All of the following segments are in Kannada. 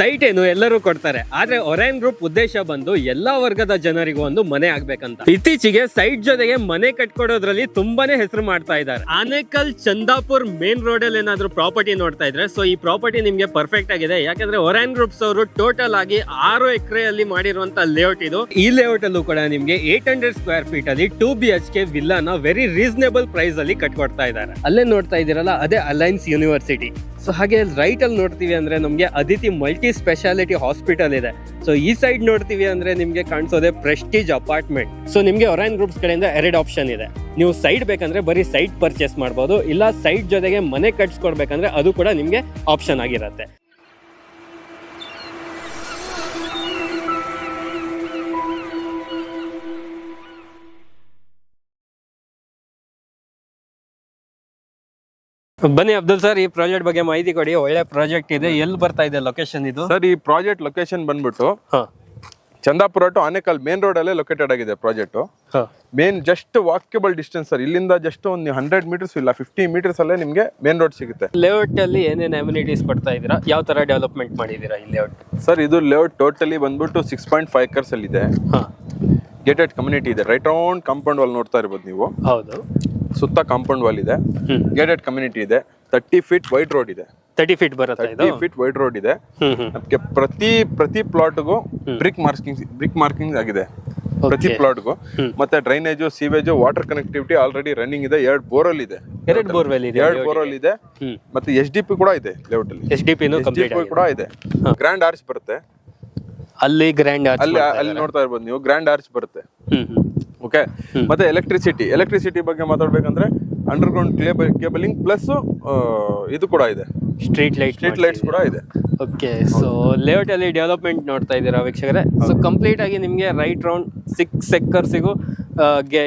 ಸೈಟ್ ಏನು ಎಲ್ಲರೂ ಕೊಡ್ತಾರೆ, ಆದ್ರೆ ಒರೈನ್ ಗ್ರೂಪ್ ಉದ್ದೇಶ ಬಂದು ಎಲ್ಲಾ ವರ್ಗದ ಜನರಿಗೂ ಒಂದು ಮನೆ ಆಗ್ಬೇಕಂತ. ಇತ್ತೀಚೆಗೆ ಸೈಟ್ ಜೊತೆಗೆ ಮನೆ ಕಟ್ಕೊಡೋದ್ರಲ್ಲಿ ತುಂಬಾನೇ ಹೆಸರು ಮಾಡ್ತಾ ಇದ್ದಾರೆ. ಆನೇಕಲ್ ಚಂದಾಪುರ್ ಮೇನ್ ರೋಡ್ ಅಲ್ಲಿ ಏನಾದ್ರು ಪ್ರಾಪರ್ಟಿ ನೋಡ್ತಾ ಇದ್ರೆ, ಸೊ ಈ ಪ್ರಾಪರ್ಟಿ ನಿಮ್ಗೆ ಪರ್ಫೆಕ್ಟ್ ಆಗಿದೆ. ಯಾಕಂದ್ರೆ ಒರೈನ್ ಗ್ರೂಪ್ಸ್ ಅವರು ಟೋಟಲ್ ಆಗಿ 6 ಎಕರೆಯಲ್ಲಿ ಮಾಡಿರುವಂತ ಲೇಔಟ್ ಇದು. ಈ ಲೇಔಟ್ ಅಲ್ಲೂ ಕೂಡ ನಿಮ್ಗೆ 800 ಸ್ಕ್ವೇರ್ ಫೀಟ್ ಅಲ್ಲಿ 2 BHK ವಿಲ್ಲಾನ ವೆರಿ ರೀಸನೇಬಲ್ ಪ್ರೈಸ್ ಅಲ್ಲಿ ಕಟ್ಕೊಡ್ತಾ ಇದ್ದಾರೆ. ಅಲ್ಲೇ ನೋಡ್ತಾ ಇದೀರಲ್ಲ, ಅದೇ ಅಲೈನ್ಸ್ ಯೂನಿವರ್ಸಿಟಿ. ಸೊ ಹಾಗೆ ರೈಟ್ ಅಲ್ಲಿ ನೋಡ್ತೀವಿ ಅಂದ್ರೆ ನಮ್ಗೆ ಅದಿತಿ ಮಲ್ಟಿ ಸ್ಪೆಷಾಲಿಟಿ ಹಾಸ್ಪಿಟಲ್ ಇದೆ. ಸೊ ಈ ಸೈಡ್ ನೋಡ್ತೀವಿ ಅಂದ್ರೆ ನಿಮ್ಗೆ ಕಾಣಿಸೋದೆ ಪ್ರೆಸ್ಟೀಜ್ ಅಪಾರ್ಟ್ಮೆಂಟ್. ಸೊ ನಿಮ್ಗೆ ಒರೈನ್ ಗ್ರೂಪ್ಸ್ ಕಡೆಯಿಂದ 2 ಆಪ್ಷನ್ ಇದೆ. ನೀವು ಸೈಟ್ ಬೇಕಂದ್ರೆ ಬರೀ ಸೈಟ್ ಪರ್ಚೇಸ್ ಮಾಡ್ಬೋದು, ಇಲ್ಲ ಸೈಟ್ ಜೊತೆಗೆ ಮನೆ ಕಟ್ಸ್ಕೊಡ್ಬೇಕಂದ್ರೆ ಅದು ಕೂಡ ನಿಮ್ಗೆ ಆಪ್ಷನ್ ಆಗಿರುತ್ತೆ. ಬನ್ನಿ ಅಬ್ದುಲ್ ಸರ್, ಈ ಪ್ರಾಜೆಕ್ಟ್ ಬಗ್ಗೆ ಮಾಹಿತಿ ಕೊಡಿ. ಒಳ್ಳೆ ಪ್ರಾಜೆಕ್ಟ್ ಇದೆ, ಎಲ್ಲಿ ಬರ್ತಾ ಇದೆ ಲೊಕೇಶನ್ ಇದು? ಸರ್, ಈ ಪ್ರಾಜೆಕ್ಟ್ ಲೊಕೇಶನ್ ಬಂದ್ಬಿಟ್ಟು Chandapura to Anekal main road ಅಲ್ಲೇ ಲೊಕೇಟೆಡ್ ಆಗಿದೆ project. Main just walkable distance sir. ಇಲ್ಲಿಂದ ಜಸ್ಟ್ ಒಂದು 100 ಮೀಟರ್ಸ್ ಇಲ್ಲ 50 ಮೀಟರ್ಸ್ ಅಲ್ಲೇ ನಿಮ್ಗೆ ಮೇನ್ ರೋಡ್ ಸಿಗುತ್ತೆ. ಲೇಔಟ್ ಅಲ್ಲಿ ಏನೇನು ಅಮ್ಯುನಿಟೀಸ್ ಕೊಡ್ತಾ ಇದೀರಾ, ಯಾವ ತರ ಡೆವಲಪ್ಮೆಂಟ್ ಮಾಡಿದೀರಾ ಈ ಲೇಔಟ್? ಸರ್, ಇದು ಲೇಔಟ್ ಟೋಟಲಿ ಬಂದ್ಬಿಟ್ಟು 6.5 acres ಅಲ್ಲಿ ಇದೆ. ಗೇಟೆಡ್ ಕಮ್ಯುನಿಟಿ ಇದೆ. ರೈಟ್ ರೌಂಡ್ ಕಾಂಪೌಂಡ್ ವಾಲ್ ನೋಡ್ತಾ ಇರ್ಬೋದು ನೀವು. ಹೌದು, ಸುತ್ತ ಕಾಂಪೌಂಡ್ ವಾಲ್ ಇದೆ. ಗೇಟೆಡ್ ಕಮ್ಯುನಿಟಿ ಇದೆ. 30 feet ವೈಡ್ ರೋಡ್ ಇದೆ. 30 feet ಬರುತ್ತೆ ಇದು. 30 feet ವೈಡ್ ರೋಡ್ ಇದೆ. ಅದಕ್ಕೆ ಪ್ರತಿ ಪ್ಲಾಟ್ಗೂ ಬ್ರಿಕ್ ಮಾರ್ಕಿಂಗ್ ಆಗಿದೆ ಪ್ರತಿ ಪ್ಲಾಟ್ಗೂ. ಮತ್ತೆ drainage, sewage, water connectivity already running ಇದೆ. 2 ಬೋರ್ವೆಲ್ ಇದೆ. 2 ಬೋರ್ವೆಲ್ ಇದೆ. 2 ಬೋರ್ವೆಲ್ ಇದೆ. ಮತ್ತೆ SDP ಕೂಡ ಇದೆ ಲೇಔಟ್ ಅಲ್ಲಿ. SDP ಕೂಡ ಇದೆ. ಗ್ರ್ಯಾಂಡ್ ಆರ್ಚ್ ಬರುತ್ತೆ ಅಲ್ಲಿ. ಗ್ರ್ಯಾಂಡ್ ಆರ್ಚ್ ಅಲ್ಲಿ ನೋಡ್ತಾ ಇರ್ಬೋದು ನೀವು. ಗ್ರ್ಯಾಂಡ್ ಆರ್ಚ್ ಬರುತ್ತೆ. ಓಕೆ. ಮತ್ತೆ ಎಲೆಕ್ಟ್ರಿಸಿಟಿ ಬಗ್ಗೆ ಮಾತಾಡ್ಬೇಕಂದ್ರೆ ಅಂಡರ್ಗ್ರೌಂಡ್ ಕೇಬಲಿಂಗ್ ಪ್ಲಸ್ ಇದು ಕೂಡ ಇದೆ. ಸ್ಟ್ರೀಟ್ ಲೈಟ್ಸ್ ಕೂಡ ಇದೆ. ಓಕೆ. ಸೊ ಲೇಔಟ್ ಅಲ್ಲಿ ಡೆವಲಪ್ಮೆಂಟ್ ನೋಡ್ತಾ ಇದ್ದೀರಾ ವೀಕ್ಷಕರೇ. ಸೊ ಕಂಪ್ಲೀಟ್ ಆಗಿ ನಿಮ್ಗೆ ರೈಟ್ ರೌಂಡ್ 6 acresಗೂ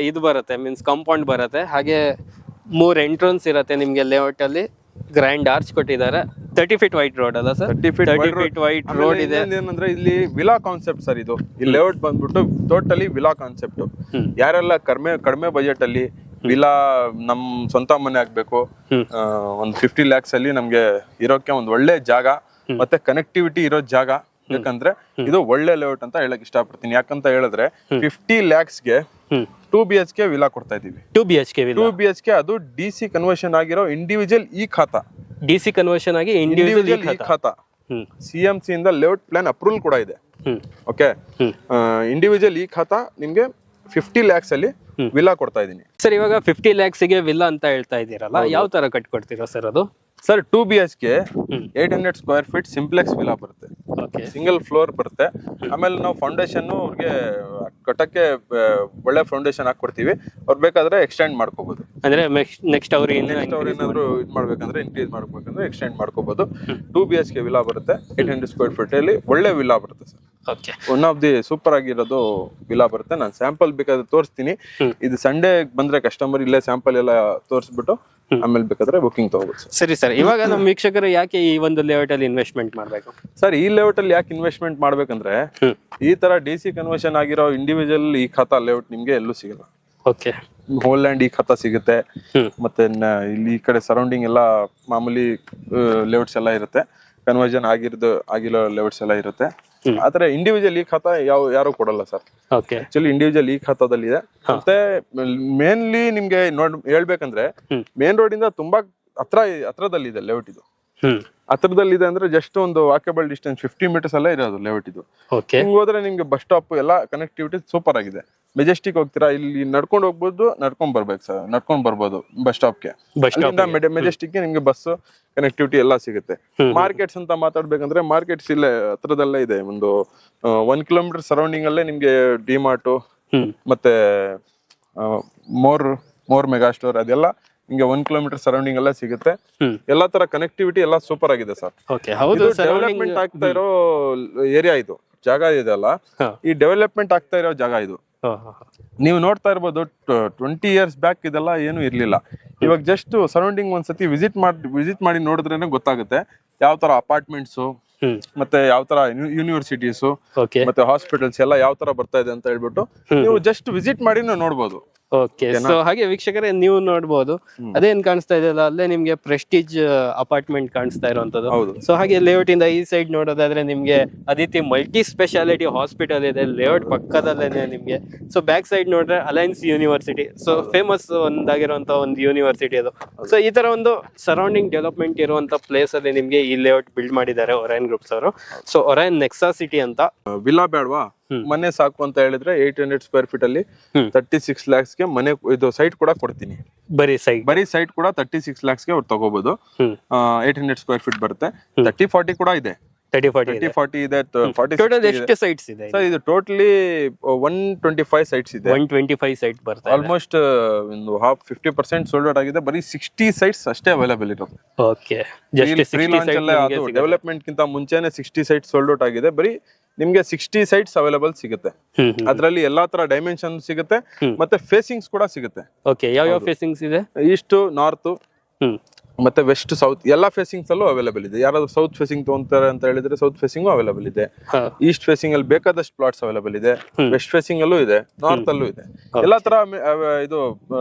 ಇದು ಬರುತ್ತೆ, ಮೀನ್ಸ್ ಕಾಂಪೌಂಡ್ ಬರುತ್ತೆ. ಹಾಗೆ 3 ಎಂಟ್ರೆನ್ಸ್ ಇರುತ್ತೆ ನಿಮ್ಗೆ ಲೇಔಟ್ ಅಲ್ಲಿ. ಗ್ರ್ಯಾಂಡ್ ಆರ್ಚ್ ಕೊಟ್ಟಿದ್ದಾರೆ. 30 feet ವೈಡ್ ರೋಡ್ ಅಲ್ಲ ಸರ್? 30 feet ವೈಡ್ ರೋಡ್ ಇದೆ. ಏನಂದ್ರೆ ಇಲ್ಲಿ ವಿಲಾ ಕಾನ್ಸೆಪ್ಟ್ ಸರ್ ಇದು. ಈ ಲೇಔಟ್ ಬಂದ್ಬಿಟ್ಟು ಟೋಟಲಿ ವಿಲಾ ಕಾನ್ಸೆಪ್ಟ್. ಯಾರೆಲ್ಲ ಕಡಿಮೆ ಬಜೆಟ್ ಅಲ್ಲಿ ವಿಲಾ ನಮ್ ಸ್ವಂತ ಮನೆ ಆಗ್ಬೇಕು, ಒಂದು 50 lakhs ಅಲ್ಲಿ ನಮ್ಗೆ ಇರೋಕೆ ಒಂದು ಒಳ್ಳೆ ಜಾಗ ಮತ್ತೆ ಕನೆಕ್ಟಿವಿಟಿ ಇರೋ ಜಾಗ ಬೇಕಂದ್ರೆ ಇದು ಒಳ್ಳೆ ಲೇಔಟ್ ಅಂತ ಹೇಳಕ್ ಇಷ್ಟಪಡ್ತೀನಿ. ಯಾಕಂತ ಹೇಳಿದ್ರೆ 50 lakhsಗೆ 2 BHK ವಿಲಾ ಕೊಡ್ತಾ ಇದೀವಿ. 2 BHK ಅದು DC ಕನ್ವರ್ಷನ್ ಆಗಿರೋ ಇಂಡಿವಿಜುವಲ್ ಈ ಖಾತಾ. DC ಕನ್ವರ್ಷನ್ ಆಗಿ ಇಂಡಿವಿಜುವಲ್ ಈ ಖಾತಾ. CMC ಇಂದ ಲೇಔಟ್ ಪ್ಲಾನ್ ಅಪ್ರೂವಲ್ ಕೂಡ ಇದೆ. ಓಕೆ. ಇಂಡಿವಿಜುವಲ್ ಈ ಖಾತಾ ನಿಮ್ಗೆ 50 lakhs ಅಲ್ಲಿ ವಿಲ್ಲಾ ಕೊಡ್ತಾ ಇದೀನಿ ಸರ್. ಇವಾಗ 50 lakhsಗೆ ವಿಲ್ಲಾ ಅಂತ ಹೇಳ್ತಾ ಇದ್ದೀರಲ್ಲ, ಯಾವ ತರ ಕಟ್ಕೊಡ್ತೀರಾ ಸರ್ ಅದು? Sir, 2 BHK 800 square feet simplex villa ಬರುತ್ತೆ. ಸಿಂಗಲ್ ಫ್ಲೋರ್ ಬರುತ್ತೆ. ಆಮೇಲೆ ನಾವು ಫೌಂಡೇಶನ್ ಅವ್ರಿಗೆ ಕಟ್ಟಕ್ಕೆ ಒಳ್ಳೆ ಫೌಂಡೇಶನ್ ಹಾಕೊಡ್ತೀವಿ. ಅವ್ರು ಬೇಕಾದ್ರೆ ಎಕ್ಸ್ಟೆಂಡ್ ಮಾಡ್ಕೋಬಹುದು. ಅಂದ್ರೆ ನೆಕ್ಸ್ಟ್ ಅವ್ರು ಏನಾದ್ರು ಇದು ಮಾಡ್ಬೇಕಂದ್ರೆ ಇನ್ಕ್ರೀಸ್ ಮಾಡ್ಬೇಕಂದ್ರೆ ಎಕ್ಸ್ಟೆಂಡ್ ಮಾಡ್ಕೋಬಹುದು. 2 BHK ವಿಲಾ ಬರುತ್ತೆ. 800 ಸ್ಕ್ವೇರ್ ಫೀಟ್ ಅಲ್ಲಿ ಒಳ್ಳೆ ವಿಲಾ ಬರುತ್ತೆ sir. One of the super ಆಗಿರೋದು ವಿಲಾ ಬರುತ್ತೆ. ನಾನು ಸ್ಯಾಂಪಲ್ ಬೇಕಾದ್ರೆ ತೋರಿಸ್ತೀನಿ. ಇದು ಸಂಡೇ ಬಂದ್ರೆ ಕಸ್ಟಮರ್ ಇಲ್ಲೇ ಸ್ಯಾಂಪಲ್ ಎಲ್ಲ ತೋರಿಸ್ಬಿಟ್ಟು ಆಮೇಲೆ ಬೇಕಾದ್ರೆ ಬುಕಿಂಗ್ ತಗೋಬಹುದು. ಸರಿ ಸರ್. ಇವಾಗ ನಮ್ಮ ವೀಕ್ಷಕರು ಯಾಕೆ ಈ ಒಂದು ಲೇಔಟ್ ಅಲ್ಲಿ ಇನ್ವೆಸ್ಟ್ಮೆಂಟ್ ಮಾಡ್ಬೇಕು ಸರ್? ಈ ಲೇಔಟ್ ಅಲ್ಲಿ ಯಾಕೆ ಇನ್ವೆಸ್ಟ್ಮೆಂಟ್ ಮಾಡ್ಬೇಕಂದ್ರೆ ಈ ತರ DC ಕನ್ವರ್ಷನ್ ಆಗಿರೋ ಇಂಡಿವಿಜುವಲ್ ಈ ಖಾತಾ ಲೇಔಟ್ ನಿಮ್ಗೆ ಎಲ್ಲೂ ಸಿಗಲ್ಲ. ಓಕೆ. ಹೋಲ್ ಲ್ಯಾಂಡ್ ಈ ಖಾತಾ ಸಿಗುತ್ತೆ. ಮತ್ತೆ ಇಲ್ಲಿ ಈ ಕಡೆ ಸರೌಂಡಿಂಗ್ ಎಲ್ಲ ಮಾಮೂಲಿ ಲೇಔಟ್ಸ್ ಎಲ್ಲ ಇರುತ್ತೆ. ಕನ್ವರ್ಷನ್ ಆಗಿರೋ ಲೇಔಟ್ಸ್ ಎಲ್ಲ ಇರುತ್ತೆ. ಆದ್ರೆ ಇಂಡಿವಿಜುವಲ್ ಈ ಖಾತಾ ಯಾರು ಕೊಡಲ್ಲ ಸರ್. ಆಕ್ಚುಲಿ ಇಂಡಿವಿಜುವಲ್ ಈ ಖಾತಾದಲ್ಲಿ ಇದೆ. ಮತ್ತೆ ಮೇನ್ಲಿ ನಿಮ್ಗೆ ಹೇಳ್ಬೇಕಂದ್ರೆ ಮೇನ್ ರೋಡ್ ಇಂದ ತುಂಬಾ ಹತ್ರದಲ್ಲಿ ಇದೆ ಲೇಔಟ್ ಇದು. ಹತ್ರದಲ್ಲಿದೆ ಅಂದ್ರೆ ಜಸ್ಟ್ ಒಂದು ವಾಕೇಬಲ್ ಡಿಸ್ಟೆನ್ಸ್ 50 ಮೀಟರ್ಸ್ ಅಲ್ಲೇ ಇರೋದು ಲೇಔಟ್ ಇದು. ಹಿಂಗ್ ಹೋದ್ರೆ ನಿಮ್ಗೆ ಬಸ್ ಸ್ಟಾಪ್ ಎಲ್ಲ ಕನೆಕ್ಟಿವಿಟಿ ಸೂಪರ್ ಆಗಿದೆ. ಮೆಜೆಸ್ಟಿಕ್ ಹೋಗ್ತೀರಾ, ಇಲ್ಲಿ ನಡ್ಕೊಂಡು ಹೋಗ್ಬೋದು, ನಡ್ಕೊಂಡ್ ಬರ್ಬೋದು ಬಸ್ ಸ್ಟಾಪ್ಗೆ. ಮೆಜೆಸ್ಟಿಕ್ ನಿಮ್ಗೆ ಬಸ್ ಕನೆಕ್ಟಿವಿಟಿ ಎಲ್ಲ ಸಿಗುತ್ತೆ. ಮಾರ್ಕೆಟ್ಸ್ ಅಂತ ಮಾತಾಡ್ಬೇಕಂದ್ರೆ ಮಾರ್ಕೆಟ್ಸ್ ಇಲ್ಲೇ ಹತ್ರದಲ್ಲೇ ಇದೆ. ಒಂದು 1 kilometer ಸರೌಂಡಿಂಗ್ ಅಲ್ಲೇ ನಿಮ್ಗೆ ಡಿಮಾರ್ಟ್ ಮತ್ತೆ ಮೋರ್ ಮೆಗಾ ಸ್ಟೋರ್ ಅದೆಲ್ಲ ನಿಮ್ಗೆ 1 kilometer ಸರೌಂಡಿಂಗ್ ಎಲ್ಲ ಸಿಗುತ್ತೆ. ಎಲ್ಲಾ ತರ ಕನೆಕ್ಟಿವಿಟಿ ಎಲ್ಲ ಸೂಪರ್ ಆಗಿದೆ ಸರ್. ಡೆವಲಪ್ಮೆಂಟ್ ಆಗ್ತಾ ಇರೋ ಏರಿಯಾ ಇದು. ಜಾಗ ಇದೆ ಅಲ್ಲ, ಈ ಡೆವಲಪ್ಮೆಂಟ್ ಆಗ್ತಾ ಇರೋ ಜಾಗ ಇದು. ನೀವು ನೋಡ್ತಾ ಇರ್ಬೋದು 20 years ಬ್ಯಾಕ್ ಇದೆಲ್ಲ ಏನು ಇರ್ಲಿಲ್ಲ. ಇವಾಗ ಜಸ್ಟ್ ಸರೌಂಡಿಂಗ್ ಒಂದ್ಸತಿ ವಿಸಿಟ್ ಮಾಡಿ ನೋಡಿದ್ರೇನೆ ಗೊತ್ತಾಗುತ್ತೆ ಯಾವ ತರ ಅಪಾರ್ಟ್ಮೆಂಟ್ಸ್ ಮತ್ತೆ ಯಾವ ತರ ಯೂನಿವರ್ಸಿಟೀಸ್ ಓಕೆ ಮತ್ತೆ ಹಾಸ್ಪಿಟಲ್ಸ್ ಎಲ್ಲ ಯಾವ ತರ ಬರ್ತಾ ಇದೆ ಅಂತ ಹೇಳ್ಬಿಟ್ಟು ನೀವು ಜಸ್ಟ್ ವಿಸಿಟ್ ಮಾಡಿ ನೋಡ್ಬೋದು. ಓಕೆ, ಸೊ ಹಾಗೆ ವೀಕ್ಷಕರೇ ನೀವು ನೋಡ್ಬೋದು ಅದೇನ್ ಕಾಣಿಸ್ತಾ ಇದೆಯಲ್ಲ ಅಲ್ಲೇ ನಿಮ್ಗೆ ಪ್ರೆಸ್ಟೀಜ್ ಅಪಾರ್ಟ್ಮೆಂಟ್ ಕಾಣಿಸ್ತಾ ಇರುವಂತದ್ದು. ಹೌದು. ಸೊ ಹಾಗೆ ಲೇಔಟ್ ಇಂದ ಈ ಸೈಡ್ ನೋಡೋದಾದ್ರೆ ನಿಮ್ಗೆ ಅದಿತಿ ಮಲ್ಟಿ ಸ್ಪೆಷಾಲಿಟಿ ಹಾಸ್ಪಿಟಲ್ ಇದೆ ಲೇಔಟ್ ಪಕ್ಕದಲ್ಲೇನೆ ನಿಮ್ಗೆ. ಸೊ ಬ್ಯಾಕ್ ಸೈಡ್ ನೋಡ್ರೆ ಅಲೈನ್ಸ್ ಯೂನಿವರ್ಸಿಟಿ, ಸೊ ಫೇಮಸ್ ಒಂದಾಗಿರುವಂತ ಒಂದು ಯೂನಿವರ್ಸಿಟಿ ಅದು. ಸೊ ಈ ತರ ಒಂದು ಸರೌಂಡಿಂಗ್ ಡೆವಲಪ್ಮೆಂಟ್ ಇರುವಂತ ಪ್ಲೇಸ್ ಅಲ್ಲಿ ನಿಮ್ಗೆ ಈ ಲೇಔಟ್ ಬಿಲ್ಡ್ ಮಾಡಿದ್ದಾರೆ ಒರೈನ್ ಗ್ರೂಪ್ಸ್ ಅವರು. ಸೊ ಒರೈನ್ ನೆಕ್ಸಾ ಸಿಟಿ ಅಂತ ವಿಲ್ಲಾ ಬೇಡವಾ, ಮನೆ ಸಾಕು ಅಂತ ಹೇಳಿದ್ರೆ 800 ಸ್ಕ್ವೇರ್ ಫೀಟ್ ಅಲ್ಲಿ 36 lakhs ಗೆ ಮನೆ ಇದು ಸೈಟ್ ಕೂಡ ಕೊಡ್ತೀನಿ. ಬರೀ ಸೈಟ್ ಕೂಡ 36 lakhs ಗೆ ಅವ್ರು ತಗೋಬಹುದು. 800 ಸ್ಕ್ವೇರ್ ಫೀಟ್ ಬರುತ್ತೆ. 30-40 ಕೂಡ ಇದೆ. 30-40 ಇದೆ. 40 ಟೋಟಲ್ ಎಷ್ಟು ಸೈಟ್ಸ್ ಇದೆ ಸರ್? ಇದು ಟೋಟಲಿ 125 ಸೈಟ್ಸ್ ಇದೆ. 125 ಸೈಟ್ ಬರುತ್ತೆ. ಆಲ್ಮೋಸ್ಟ್ ಒಂದು 50% ಸೋಲ್ಡ್ ಔಟ್ ಆಗಿದೆ. ಬರೀ 60 ಸೈಟ್ಸ್ ಅಷ್ಟೇ ಅವೈಲೇಬಲ್ ಇರುತ್ತೆ. ಓಕೆ, ಜಸ್ಟ್ 60 ಸೈಟ್ ಅದು ಡೆವಲಪ್ಮೆಂಟ್ ಗಿಂತ ಮುಂಚೆನೆ 60 ಸೈಟ್ಸ್ ಸೋಲ್ಡ್ ಔಟ್ ಆಗಿದೆ. ಬರೀ ನಿಮ್ಗೆ 60 ಸೈಟ್ಸ್ ಅವೈಲೇಬಲ್ ಸಿಗುತ್ತೆ. ಅದರಲ್ಲಿ ಎಲ್ಲಾ ತರ ಡೈಮೆನ್ಷನ್ ಸಿಗುತ್ತೆ ಮತ್ತೆ ಫೇಸಿಂಗ್ಸ್ ಕೂಡ ಸಿಗುತ್ತೆ. ಓಕೆ, ಯಾವ ಫೇಸಿಂಗ್ಸ್ ಇದೆ? ಈಸ್ಟ್, ನಾರ್ತ್ ಮತ್ತೆ ವೆಸ್ಟ್, ಸೌತ್ ಎಲ್ಲ ಫೇಸಿಂಗ್ಸ್ ಅಲ್ಲೂ ಅವೈಲೇಬಲ್ ಇದೆ. ಯಾರಾದ್ರೂ ಸೌತ್ ಫೇಸಿಂಗ್ ತಗೊಂತಾರೆ ಅಂತ ಹೇಳಿದ್ರೆ ಸೌತ್ ಫೇಸಿಂಗ್ ಅವೈಲೇಬಲ್ ಇದೆ. ಈಸ್ಟ್ ಫೇಸಿಂಗ್ ಅಲ್ಲಿ ಬೇಕಾದಷ್ಟು ಪ್ಲಾಟ್ಸ್ ಅವೈಲೇಬಲ್ ಇದೆ. ವೆಸ್ಟ್ ಫೇಸಿಂಗ್ ಅಲ್ಲೂ ಇದೆ, ನಾರ್ತ್ ಅಲ್ಲೂ ಇದೆ. ಎಲ್ಲಾ ತರ ಇದು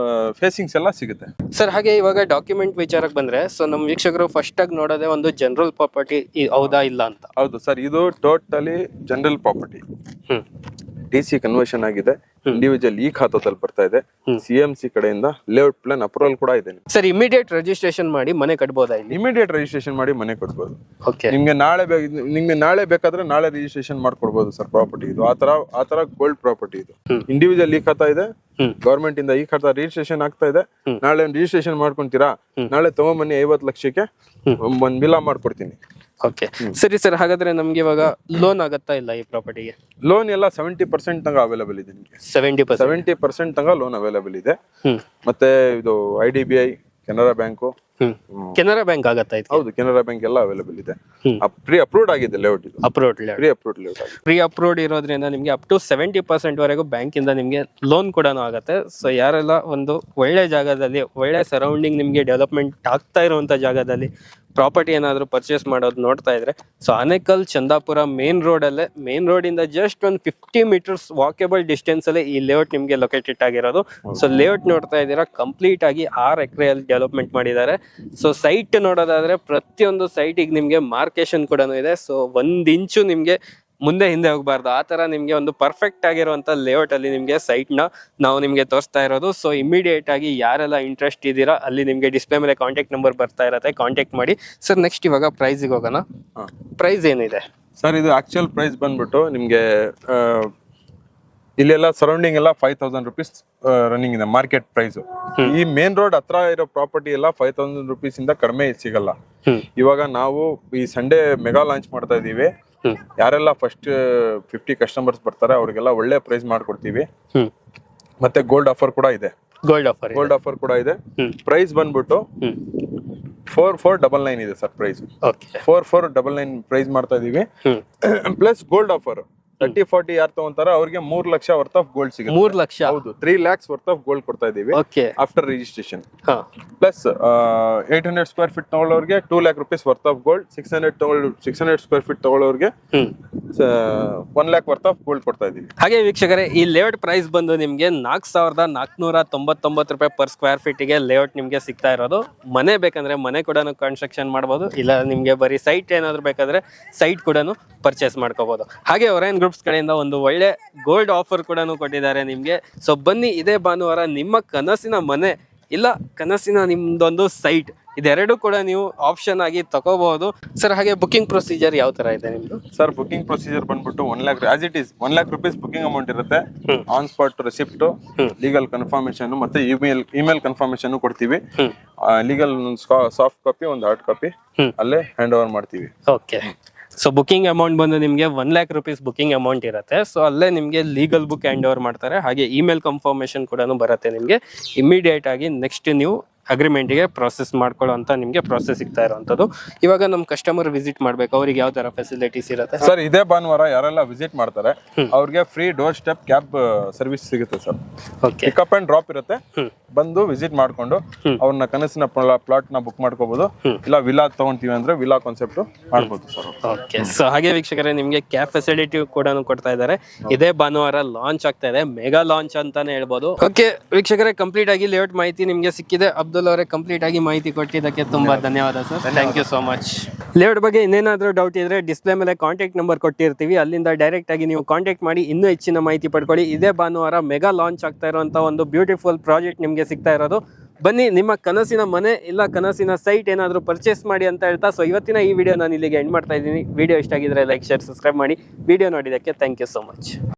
ಫೇಸಿಂಗ್ಸ್ ಎಲ್ಲ ಸಿಗುತ್ತೆ ಸರ್. ಹಾಗೆ ಇವಾಗ ಡಾಕ್ಯುಮೆಂಟ್ ವಿಚಾರಕ್ಕೆ ಬಂದ್ರೆ, ಸೊ ನಮ್ ವೀಕ್ಷಕರು ಫಸ್ಟ್ ಆಗಿ ನೋಡೋದೇ ಒಂದು ಜನರಲ್ ಪ್ರಾಪರ್ಟಿ ಹೌದಾ ಇಲ್ಲ ಅಂತ. ಹೌದು ಸರ್, ಇದು totally general property. TC conversion ಆಗಿದೆ. ಇಂಡಿವಿಜುವಲ್ ಈ ಖಾತಾದಲ್ಲಿ ಬರ್ತಾ ಇದೆ. CMC ಕಡೆಯಿಂದ ಲೇಔಟ್ ಪ್ಲಾನ್ ಅಪ್ರೂವಲ್ ಕೂಡ ಇದೆ. ಸರ್ ಇಮಿಡಿಯೇಟ್ ರಿಜಿಸ್ಟ್ರೇಷನ್ ಮಾಡಿ ಮನೆ ಕಟ್ಬೋದಾ? ಇಮಿಡಿಯೇಟ್ ರಿಜಿಸ್ಟ್ರೇಷನ್ ಮಾಡಿ ಮನೆ ಕಟ್ಬೋದು. ಓಕೆ, ನಿಮ್ಗೆ ನಾಳೆ ಬೇಕಾದ್ರೆ ನಾಳೆ ರಿಜಿಸ್ಟ್ರೇಷನ್ ಮಾಡ್ಕೊಡ್ಬೋದು ಸರ್. ಪ್ರಾಪರ್ಟಿ ಇದು ಆತರ ಗೋಲ್ಡ್ ಪ್ರಾಪರ್ಟಿ ಇದು. ಇಂಡಿವಿಜುವಲ್ ಈ ಖಾತಾ ಇದೆ, ಗವರ್ಮೆಂಟ್ ಇಂದ ಈ ಖಾತಾ ರಿಜಿಸ್ಟ್ರೇಷನ್ ಆಗ್ತಾ ಇದೆ. ನಾಳೆ ರಿಜಿಸ್ಟ್ರೇಷನ್ ಮಾಡ್ಕೊಂತೀರಾ? ನಾಳೆ ತಗೊಂಬನ್ನಿ, 50 ಲಕ್ಷಕ್ಕೆ ಒಂದ್ ವಿಲ್ಲಾ ಮಾಡ್ಕೊಡ್ತೀನಿ. ಓಕೆ ಸರಿ ಸರ್. ಹಾಗಾದ್ರೆ ನಮ್ಗೆ ಇವಾಗ ಲೋನ್ ಆಗತ್ತಾ ಇಲ್ಲ ಈ ಪ್ರಾಪರ್ಟಿಗೆ? ಲೋನ್ ಎಲ್ಲ 70% ತನಕ ಅವೈಲೇಬಲ್ ಇದೆ. ನಿಮಗೆ 70% ತನಕ ಲೋನ್ ಅವೈಲೇಬಲ್ ಇದೆ. ಮತ್ತೆ ಇದು IDBI, Canara bank. Canara bank ಆಗತ್ತಾ? ಹೌದು, ಕೆನರಾ ಬ್ಯಾಂಕ್ ಎಲ್ಲ ಅವೈಲೇಬಲ್ ಇದೆ. ಪ್ರೀ ಅಪ್ರೂವ್ಡ್ ಆಗಿದೆ ಲೇಔಟ್ ಇದು. ಪ್ರೀ ಅಪ್ರೂವ್ಡ್ ಇರೋದ್ರಿಂದ ನಿಮ್ಗೆ ಅಪ್ ಟು 70% ವರೆಗೂ ಬ್ಯಾಂಕ್ ಇಂದ ನಿಮ್ಗೆ ಲೋನ್ ಕೂಡ ಆಗುತ್ತೆ. ಸೊ ಯಾರೆಲ್ಲ ಒಂದು ಒಳ್ಳೆ ಜಾಗದಲ್ಲಿ, ಒಳ್ಳೆ ಸರೌಂಡಿಂಗ್ ನಿಮ್ಗೆ ಡೆವಲಪ್ಮೆಂಟ್ ಆಗ್ತಾ ಇರುವಂತ ಜಾಗದಲ್ಲಿ ಪ್ರಾಪರ್ಟಿ ಏನಾದ್ರು ಪರ್ಚೇಸ್ ಮಾಡೋದು ನೋಡ್ತಾ ಇದ್ರೆ, so Anekal Chandapura main road ಇಂದ ಜಸ್ಟ್ ಒಂದು 50 ಮೀಟರ್ಸ್ ವಾಕೇಬಲ್ ಡಿಸ್ಟೆನ್ಸ್ ಅಲ್ಲಿ ಈ ಲೇಔಟ್ ನಿಮ್ಗೆ ಲೊಕೇಟೆಡ್ ಆಗಿರೋದು. ಸೊ ಲೇಔಟ್ ನೋಡ್ತಾ ಇದ್ದೀರಾ, ಕಂಪ್ಲೀಟ್ ಆಗಿ 6 ಎಕರೆಯಲ್ಲಿ ಡೆವಲಪ್ಮೆಂಟ್ ಮಾಡಿದ್ದಾರೆ. ಸೊ ಸೈಟ್ ನೋಡೋದಾದ್ರೆ ಪ್ರತಿಯೊಂದು ಸೈಟಿಗೆ ನಿಮ್ಗೆ ಮಾರ್ಕೇಶನ್ ಕೂಡ ಇದೆ. ಸೊ 1 ಇಂಚು ನಿಮ್ಗೆ ಮುಂದೆ ಹಿಂದೆ ಹೋಗಬಾರ್ದು, ಆ ತರ ನಿಮ್ಗೆ ಒಂದು ಪರ್ಫೆಕ್ಟ್ ಆಗಿರುವಂತ ಲೇಔಟ್ ಅಲ್ಲಿ ನಿಮ್ಗೆ ಸೈಟ್ ನ ನಾವು ನಿಮ್ಗೆ ತೋರಿಸ್ತಾ ಇರೋದು. ಸೊ ಇಮಿಡಿಯೇಟ್ ಆಗಿ ಯಾರೆಲ್ಲ ಇಂಟ್ರೆಸ್ಟ್ ಇದ್ದೀರಾ ಅಲ್ಲಿ ನಿಮ್ಗೆ ಡಿಸ್ಪ್ಲೇ ಮೇಲೆ ಕಾಂಟ್ಯಾಕ್ಟ್ ನಂಬರ್ ಬರ್ತಾ ಇರತ್ತೆ, ಕಾಂಟ್ಯಾಕ್ಟ್ ಮಾಡಿ. ಸರ್ ನೆಕ್ಸ್ಟ್ ಇವಾಗ ಪ್ರೈಸ್ಗೆ ಹೋಗೋಣ. ಪ್ರೈಸ್ ಏನಿದೆ ಸರ್? ಇದು ಆಕ್ಚುಯಲ್ ಪ್ರೈಸ್ ಬಂದ್ಬಿಟ್ಟು ನಿಮ್ಗೆ ಇಲ್ಲೆಲ್ಲ ಸರೌಂಡಿಂಗ್ ಎಲ್ಲ 5,000 rupees ರನ್ನಿಂಗ್ ಇದೆ ಮಾರ್ಕೆಟ್ ಪ್ರೈಸ್. ಈ ಮೇನ್ ರೋಡ್ ಹತ್ರ ಇರೋ ಪ್ರಾಪರ್ಟಿ ಎಲ್ಲ 5,000 rupees ಇಂದ ಕಡಿಮೆ ಸಿಗಲ್ಲ. ಇವಾಗ ನಾವು ಈ ಸಂಡೇ ಮೆಗಾ ಲಾಂಚ್ ಮಾಡ್ತಾ ಇದೀವಿ. ಯಾರೆಲ್ಲ ಫಸ್ಟ್ 50 ಕಸ್ಟಮರ್ಸ್ ಬರ್ತಾರೆ ಅವ್ರಿಗೆಲ್ಲ ಒಳ್ಳೆ ಪ್ರೈಸ್ ಮಾಡ್ಕೊಡ್ತೀವಿ. ಮತ್ತೆ ಗೋಲ್ಡ್ ಆಫರ್ ಕೂಡ ಇದೆ. ಗೋಲ್ಡ್ ಆಫರ್ ಕೂಡ ಇದೆ. ಪ್ರೈಸ್ ಬಂದ್ಬಿಟ್ಟು 4499 ಇದೆ ಸರ್ ಪ್ರೈಸ್. 4499 ಪ್ರೈಸ್ ಮಾಡ್ತಾ ಇದೀವಿ. ಪ್ಲಸ್ ಗೋಲ್ಡ್ ಆಫರ್ 30-40 ಯಾರು ತಗೊಂತಾರ ಅವ್ರಿಗೆ 3 ಲಕ್ಷ ವರ್ತ್ ಆಫ್ ಗೋಲ್ಡ್ ಸಿಗುತ್ತೆ. 3 ಲಕ್ಷ? ಹೌದು, 3 lakhs ವರ್ತ್ ಆಫ್ ಗೋಲ್ಡ್ ಕೊಡ್ತಾ ಇದೀವಿ after registration. Plus 800 square feet ತಗೊಳ್ಳೋರಿಗೆ 2 lakh rupees worth of gold. 600 square feet ತಗೊಳ್ಳೋರಿಗೆ 1 lakh ವರ್ತ್ ಆಫ್ ಗೋಲ್ಡ್ ಕೊಡ್ತಾ ಇದೀವಿ. ಹಾಗೆ ವೀಕ್ಷಕರೇ, ಈ ಲೇಔಟ್ ಪ್ರೈಸ್ ಬಂದು ನಿಮ್ಗೆ 4,499 ರೂಪಾಯಿ ಪರ್ ಸ್ಕ್ವೇರ್ ಫೀಟ್ ಗೆ ಲೇಔಟ್ ನಿಮ್ಗೆ ಸಿಗ್ತಾ ಇರೋದು. ಮನೆ ಬೇಕಂದ್ರೆ ಮನೆ ಕೂಡ ಕನ್ಸ್ಟ್ರಕ್ಷನ್ ಮಾಡಬಹುದು, ಇಲ್ಲ ನಿಮ್ಗೆ ಬರೀ ಸೈಟ್ ಏನಾದ್ರು ಬೇಕಾದ್ರೆ ಸೈಟ್ ಕೂಡ ಪರ್ಚೇಸ್ ಮಾಡ್ಕೋಬಹುದು. ಹಾಗೆ ಒರೈನ್ ಗ್ರೂಪ್ಸ್ ಕಡೆಯಿಂದ ಒಂದು ಒಳ್ಳೆ ಗೋಲ್ಡ್ ಆಫರ್ ಕೂಡ ಕೊಟ್ಟಿದ್ದಾರೆ ನಿಮ್ಗೆ. ಸೊ ಬನ್ನಿ, ಇದೇ ಭಾನುವಾರ ನಿಮ್ಮ ಕನಸಿನ ಮನೆ ಇಲ್ಲ ಕನಸಿನ ನಿಮ್ದೊಂದು ಸೈಟ್ ಇದೆರಡು ಕೂಡ ನೀವು ಆಪ್ಷನ್ ಆಗಿ ತಗೋಬಹುದು. ಸರ್ ಹಾಗೆ ಬುಕಿಂಗ್ ಪ್ರೊಸೀಜರ್ ಯಾವ ತರ ಇದೆ ನಿಮ್ದು? ಸರ್ ಬುಕಿಂಗ್ ಪ್ರೊಸೀಜರ್ ಬಂದ್ಬಿಟ್ಟು 1 lakh as it is 1 lakh rupees booking amount ಇರುತ್ತೆ. On spot receipt, legal confirmation ಮತ್ತೆ ಇಮೇಲ್ ಕನ್ಫರ್ಮೇಶನ್ ಕೊಡ್ತೀವಿ. ಲೀಗಲ್ ಸಾಫ್ಟ್ ಕಾಪಿ, ಒಂದು ಹಾರ್ಡ್ ಕಾಪಿ ಅಲ್ಲೇ ಹ್ಯಾಂಡ್ ಓವರ್ ಮಾಡ್ತೀವಿ. ಓಕೆ, ಸೊ ಬುಕಿಂಗ್ ಅಮೌಂಟ್ ಬಂದು ನಿಮಗೆ 1 lakh rupees ಬುಕಿಂಗ್ ಅಮೌಂಟ್ ಇರುತ್ತೆ. ಸೊ ಅಲ್ಲೇ ನಿಮಗೆ ಲೀಗಲ್ ಬುಕ್ ಹ್ಯಾಂಡ್ ಓವರ್ ಮಾಡ್ತಾರೆ. ಹಾಗೆ ಇಮೇಲ್ ಕನ್ಫರ್ಮೇಶನ್ ಕೂಡ ಬರುತ್ತೆ ನಿಮಗೆ. ಇಮಿಡಿಯೇಟ್ ಆಗಿ ನೆಕ್ಸ್ಟ್ ನೀವು ಅಗ್ರಿಮೆಂಟ್ಗೆ ಪ್ರಾಸೆಸ್ ಮಾಡ್ಕೊಳ್ಳೋಂಥ ನಿಮಗೆ ಪ್ರಾಸೆಸ್ ಸಿಗ್ತಾ ಇರುವಂಥದ್ದು. ಇವಾಗ ನಮ್ಮ ಕಸ್ಟಮರ್ ವಿಸಿಟ್ ಮಾಡ್ಬೇಕು, ಅವ್ರಿಗೆ ಯಾವ ತರ ಫೆಸಿಲಿಟೀಸ್ ಇರುತ್ತೆ ಸರ್? ಇದೇ ಭಾನುವಾರ ಯಾರೆಲ್ಲ ವಿಸಿಟ್ ಮಾಡ್ತಾರೆ ಅವ್ರಿಗೆ free doorstep cab service ಸಿಗುತ್ತೆ sir. Okay, pickup and drop ಇರುತ್ತೆ. ಬಂದು ವಿಸಿಟ್ ಮಾಡ್ಕೊಂಡು ಅವ್ರನ್ನ ಕನಸಿನ ಪ್ಲಾಟ್ ನ ಬುಕ್ ಮಾಡ್ಕೋಬಹುದು, ಇಲ್ಲ ವಿಲಾ ತಗೊಂತೀವಿ ಅಂದ್ರೆ ವಿಲಾ ಕಾನ್ಸೆಪ್ಟ್ ಮಾಡ್ಬೋದು ಸರ್. ಓಕೆ, ಸೊ ಹಾಗೆ ವೀಕ್ಷಕರೇ ನಿಮಗೆ ಕ್ಯಾಬ್ ಫೆಸಿಲಿಟಿ ಕೂಡ ಕೊಡ್ತಾ ಇದ್ದಾರೆ. ಇದೇ ಭಾನುವಾರ ಲಾಂಚ್ ಆಗ್ತಾ ಇದೆ, ಮೆಗಾ ಲಾಂಚ್ ಅಂತಾನೆ ಹೇಳ್ಬೋದು. ಓಕೆ ವೀಕ್ಷಕರೇ, ಕಂಪ್ಲೀಟ್ ಆಗಿ ಲೇಔಟ್ ಮಾಹಿತಿ ನಿಮಗೆ ಸಿಕ್ಕಿದೆ. ಅಬ್ದುಲ್ ಅವರೇ ಕಂಪ್ಲೀಟ್ ಆಗಿ ಮಾಹಿತಿ ಕೊಟ್ಟಿದ್ದಕ್ಕೆ ತುಂಬಾ ಧನ್ಯವಾದ sir. Thank you so much. Layout ಬಗ್ಗೆ ಇನ್ನೇನಾದ್ರೂ ಡೌಟ್ ಇದ್ರೆ ಡಿಸ್ಪ್ಲೇ ಮೇಲೆ ಕಾಂಟ್ಯಾಕ್ಟ್ ನಂಬರ್ ಕೊಟ್ಟಿರ್ತೀವಿ, ಅಲ್ಲಿಂದ ಡೈರೆಕ್ಟ್ ಆಗಿ ನೀವು ಕಾಂಟ್ಯಾಕ್ಟ್ ಮಾಡಿ ಇನ್ನೂ ಹೆಚ್ಚಿನ ಮಾಹಿತಿ ಪಡ್ಕೊಳ್ಳಿ. ಇದೇ ಭಾನುವಾರ ಮೆಗಾ ಲಾಂಚ್ ಆಗ್ತಾ ಇರುವಂತ ಒಂದು ಬ್ಯೂಟಿಫುಲ್ ಪ್ರಾಜೆಕ್ಟ್ ನಿಮಗೆ ಸಿಗ್ತಾ ಇರೋದು. ಬನ್ನಿ, ನಿಮ್ಮ ಕನಸಿನ ಮನೆ ಇಲ್ಲ ಕನಸಿನ ಸೈಟ್ ಏನಾದರೂ ಪರ್ಚೇಸ್ ಮಾಡಿ ಅಂತ ಹೇಳ್ತಾ, ಸೊ ಇವತ್ತಿನ ಈ ವಿಡಿಯೋ ನಾನು ಇಲ್ಲಿಗೆ ಎಂಡ್ ಮಾಡ್ತಾ ಇದ್ದೀನಿ. ವಿಡಿಯೋ ಇಷ್ಟ ಆಗಿದ್ರೆ ಲೈಕ್, ಶೇರ್, ಸಬ್ಸ್ಕ್ರೈಬ್ ಮಾಡಿ. ವಿಡಿಯೋ ನೋಡಿದ್ದಕ್ಕೆ ಥ್ಯಾಂಕ್ ಯು ಸೋ ಮಚ್.